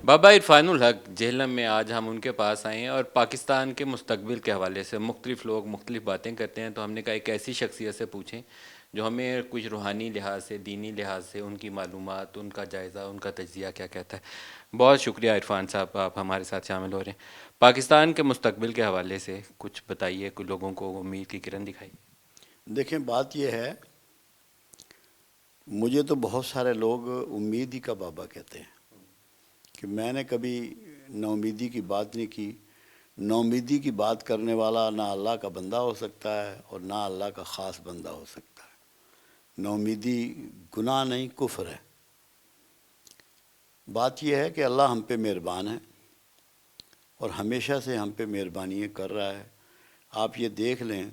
بابا عرفان الحق جہلم میں آج ہم ان کے پاس آئے ہیں اور پاکستان کے مستقبل کے حوالے سے مختلف لوگ مختلف باتیں کرتے ہیں، تو ہم نے کہا ایک ایسی شخصیت سے پوچھیں جو ہمیں کچھ روحانی لحاظ سے، دینی لحاظ سے، ان کی معلومات، ان کا جائزہ، ان کا تجزیہ کیا کہتا ہے۔ بہت شکریہ عرفان صاحب، آپ ہمارے ساتھ شامل ہو رہے ہیں۔ پاکستان کے مستقبل کے حوالے سے کچھ بتائیے، کچھ لوگوں کو امید کی کرن دکھائیے۔ دیکھیں، بات یہ ہے، مجھے تو بہت سارے لوگ امید ہی کا بابا کہتے ہیں کہ میں نے کبھی نا امیدی کی بات نہیں کی۔ نا امیدی کی بات کرنے والا نہ اللہ کا بندہ ہو سکتا ہے اور نہ اللہ کا خاص بندہ ہو سکتا ہے۔ نا امیدی گناہ نہیں، کفر ہے۔ بات یہ ہے کہ اللہ ہم پہ مہربان ہے اور ہمیشہ سے ہم پہ مہربانیاں کر رہا ہے۔ آپ یہ دیکھ لیں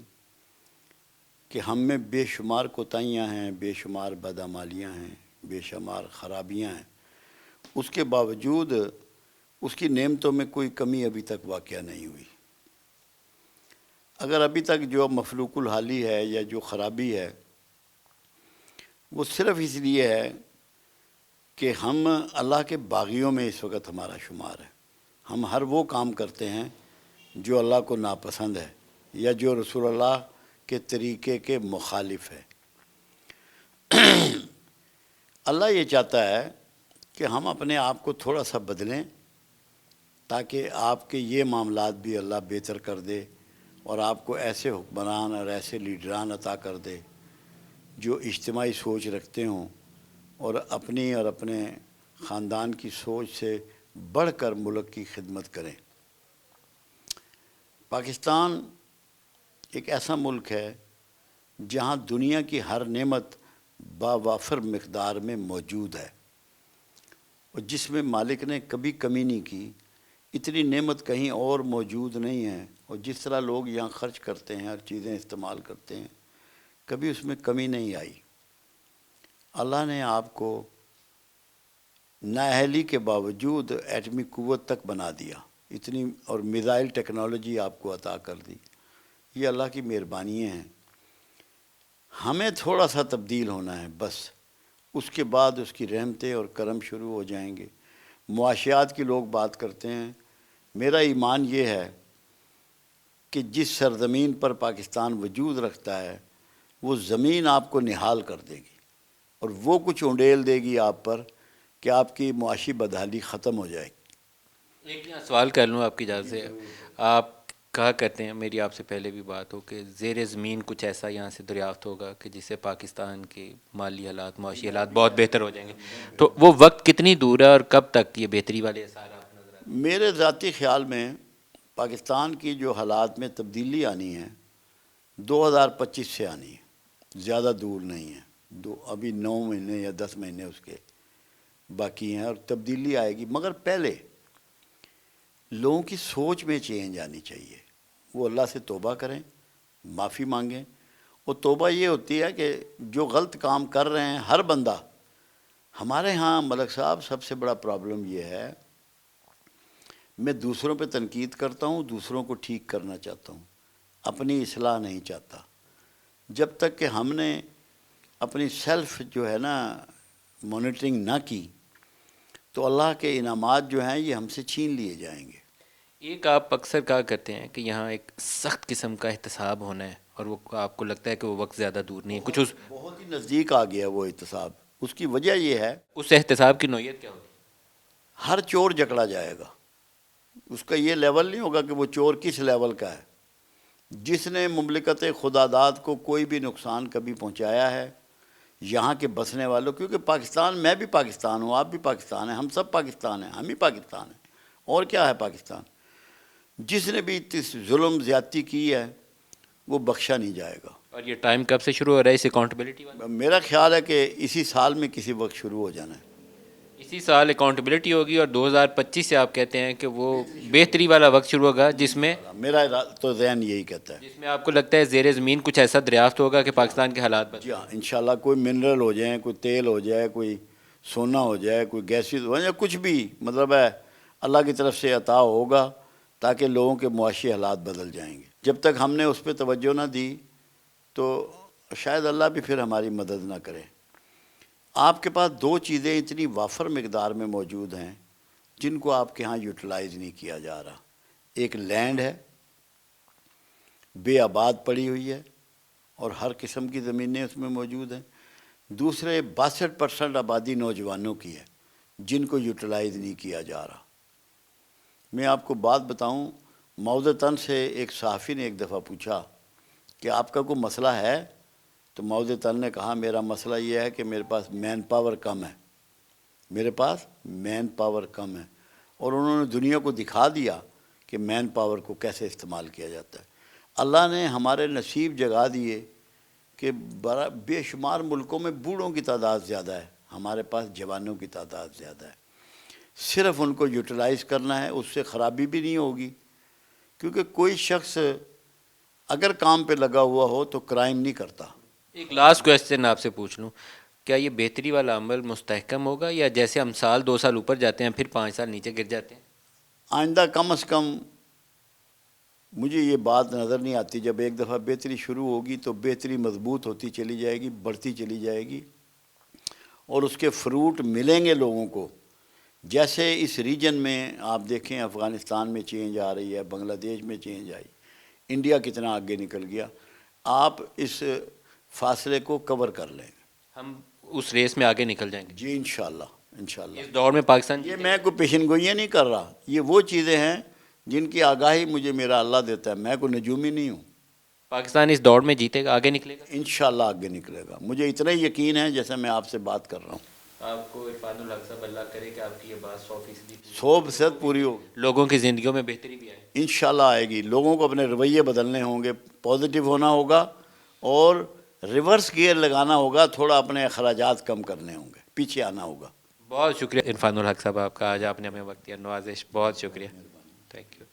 کہ ہم میں بے شمار کوتاہیاں ہیں، بے شمار بدعمالیاں ہیں، بے شمار خرابیاں ہیں، اس کے باوجود اس کی نعمتوں میں کوئی کمی ابھی تک واقع نہیں ہوئی۔ اگر ابھی تک جو مفلوق الحالی ہے یا جو خرابی ہے وہ صرف اس لیے ہے کہ ہم اللہ کے باغیوں میں اس وقت ہمارا شمار ہے۔ ہم ہر وہ کام کرتے ہیں جو اللہ کو ناپسند ہے یا جو رسول اللہ کے طریقے کے مخالف ہے۔ اللہ یہ چاہتا ہے کہ ہم اپنے آپ کو تھوڑا سا بدلیں تاکہ آپ کے یہ معاملات بھی اللہ بہتر کر دے اور آپ کو ایسے حکمران اور ایسے لیڈران عطا کر دے جو اجتماعی سوچ رکھتے ہوں اور اپنی اور اپنے خاندان کی سوچ سے بڑھ کر ملک کی خدمت کریں۔ پاکستان ایک ایسا ملک ہے جہاں دنیا کی ہر نعمت باوافر مقدار میں موجود ہے اور جس میں مالک نے کبھی کمی نہیں کی۔ اتنی نعمت کہیں اور موجود نہیں ہے، اور جس طرح لوگ یہاں خرچ کرتے ہیں، ہر چیزیں استعمال کرتے ہیں، کبھی اس میں کمی نہیں آئی۔ اللہ نے آپ کو نااہلی کے باوجود ایٹمی قوت تک بنا دیا، اتنی، اور میزائل ٹیکنالوجی آپ کو عطا کر دی۔ یہ اللہ کی مہربانیاں ہیں۔ ہمیں تھوڑا سا تبدیل ہونا ہے بس، اس کے بعد اس کی رحمتیں اور کرم شروع ہو جائیں گے۔ معاشیات کی لوگ بات کرتے ہیں، میرا ایمان یہ ہے کہ جس سرزمین پر پاکستان وجود رکھتا ہے وہ زمین آپ کو نہال کر دے گی اور وہ کچھ انڈیل دے گی آپ پر کہ آپ کی معاشی بدحالی ختم ہو جائے گی۔ ایک یہاں سوال کر لوں آپ کی اجازت سے۔ آپ کہا کرتے ہیں، میری آپ سے پہلے بھی بات ہو، کہ زیر زمین کچھ ایسا یہاں سے دریافت ہوگا کہ جس سے پاکستان کے مالی حالات، معاشی حالات بہت بہتر ہو جائیں گے، تو وہ وقت کتنی دور ہے اور کب تک یہ بہتری والے اثار آپ کو نظر آتے میرے ذاتی خیال میں پاکستان کی جو حالات میں تبدیلی آنی ہے 2025 سے آنی ہے، زیادہ دور نہیں ہے۔ ابھی 9 مہینے یا 10 مہینے اس کے باقی ہیں اور تبدیلی آئے گی، مگر پہلے لوگوں کی سوچ میں چینج آنی چاہیے۔ وہ اللہ سے توبہ کریں، معافی مانگیں، اور توبہ یہ ہوتی ہے کہ جو غلط کام کر رہے ہیں ہر بندہ، ہمارے ہاں ملک صاحب سب سے بڑا پرابلم یہ ہے، میں دوسروں پہ تنقید کرتا ہوں، دوسروں کو ٹھیک کرنا چاہتا ہوں، اپنی اصلاح نہیں چاہتا۔ جب تک کہ ہم نے اپنی سیلف جو ہے نا مانیٹرنگ نہ کی تو اللہ کے انعامات جو ہیں یہ ہم سے چھین لیے جائیں گے۔ ہیں؟ ایک آپ اکثر کہا کرتے ہیں کہ یہاں ایک سخت قسم کا احتساب ہونا ہے، اور وہ آپ کو لگتا ہے کہ وہ وقت زیادہ دور نہیں ہے، کچھ بہت ہی نزدیک آ گیا وہ احتساب۔ اس کی وجہ یہ ہے، اس احتساب کی نوعیت کیا ہوتی ہر چور جکڑا جائے گا۔ اس کا یہ لیول نہیں ہوگا کہ وہ چور کس لیول کا ہے۔ جس نے مملکت خداداد کو کوئی بھی نقصان کبھی پہنچایا ہے، یہاں کے بسنے والوں، کیونکہ پاکستان، میں بھی پاکستان ہوں، آپ بھی پاکستان ہیں، ہم سب پاکستان ہیں، ہم ہی پاکستان ہیں، اور کیا ہے پاکستان۔ جس نے بھی ظلم زیادتی کی ہے وہ بخشا نہیں جائے گا۔ ہے؟ اور یہ ٹائم کب سے شروع ہو رہا ہے اس اکاؤنٹیبلٹی والا؟ میرا خیال ہے کہ اسی سال میں کسی وقت شروع ہو جانا ہے۔ اسی سال اکاؤنٹیبلٹی ہوگی، اور 2025 سے آپ کہتے ہیں کہ وہ بہتری والا وقت شروع ہوگا، میرا تو ذہن یہی کہتا ہے۔ جس میں آپ کو لگتا ہے زیر زمین کچھ ایسا دریافت ہوگا کہ پاکستان کے حالات جی بدل ہاں، انشاءاللہ کوئی منرل ہو جائیں، کوئی تیل ہو جائے، کوئی سونا ہو جائے، کوئی گیسز ہو جائے، کچھ بھی مطلب ہے اللہ کی طرف سے عطا ہوگا تاکہ لوگوں کے معاشی حالات بدل جائیں گے۔ جب تک ہم نے اس پہ توجہ نہ دی تو شاید اللہ بھی پھر ہماری مدد نہ کرے۔ آپ کے پاس دو چیزیں اتنی وافر مقدار میں موجود ہیں جن کو آپ کے ہاں یوٹیلائز نہیں کیا جا رہا. ایک لینڈ ہے بے آباد پڑی ہوئی ہے اور ہر قسم کی زمینیں اس میں موجود ہیں. دوسرے 62% آبادی نوجوانوں کی ہے جن کو یوٹیلائز نہیں کیا جا رہا. میں آپ کو بات بتاؤں، معوذتاً سے ایک صحافی نے ایک دفعہ پوچھا کہ آپ کا کوئی مسئلہ ہے؟ تو معوذتاً نے کہا میرا مسئلہ یہ ہے کہ میرے پاس مین پاور کم ہے، میرے پاس مین پاور کم ہے. اور انہوں نے دنیا کو دکھا دیا کہ مین پاور کو کیسے استعمال کیا جاتا ہے. اللہ نے ہمارے نصیب جگا دیے کہ بے شمار ملکوں میں بوڑھوں کی تعداد زیادہ ہے، ہمارے پاس جوانوں کی تعداد زیادہ ہے. صرف ان کو یوٹیلائز کرنا ہے، اس سے خرابی بھی نہیں ہوگی. کیونکہ کوئی شخص اگر کام پہ لگا ہوا ہو تو کرائم نہیں کرتا. ایک لاسٹ کویسچن آپ سے پوچھ لوں، کیا یہ بہتری والا عمل مستحکم ہوگا یا جیسے ہم سال 2 سال اوپر جاتے ہیں پھر 5 سال نیچے گر جاتے ہیں؟ آئندہ کم از کم مجھے یہ بات نظر نہیں آتی، جب ایک دفعہ بہتری شروع ہوگی تو بہتری مضبوط ہوتی چلی جائے گی، بڑھتی چلی جائے گی اور اس کے فروٹ ملیں گے لوگوں کو. جیسے اس ریجن میں آپ دیکھیں افغانستان میں چینج آ رہی ہے، بنگلہ دیش میں چینج آئی، انڈیا کتنا آگے نکل گیا. آپ اس فاصلے کو کور کر لیں. ہم اس ریس میں آگے نکل جائیں گے جی انشاءاللہ انشاءاللہ. اس دوڑ میں پاکستان یہ میں کوئی پیشن گوئیاں نہیں کر رہا، یہ وہ چیزیں ہیں جن کی آگاہی مجھے میرا اللہ دیتا ہے. میں کوئی نجومی نہیں ہوں. پاکستان اس دوڑ میں جیتے گا، آگے نکلے گا. انشاءاللہ آگے نکلے گا. مجھے اتنا ہی یقین ہے جیسے میں آپ سے بات کر رہا ہوں. آپ کو عرفان الحق صاحب اللہ کرے کہ آپ کی یہ بات 100% 100% پوری ہوگی. لوگوں کی زندگیوں میں بہتری بھی آئے. انشاءاللہ آئے گی. لوگوں کو اپنے رویے بدلنے ہوں گے، پازیٹیو ہونا ہوگا اور ریورس گیئر لگانا ہوگا، تھوڑا اپنے اخراجات کم کرنے ہوں گے، پیچھے آنا ہوگا. بہت شکریہ عرفان الحق صاحب آپ کا، آج آپ نے ہمیں وقت دیا. نوازش، بہت شکریہ. Thank you.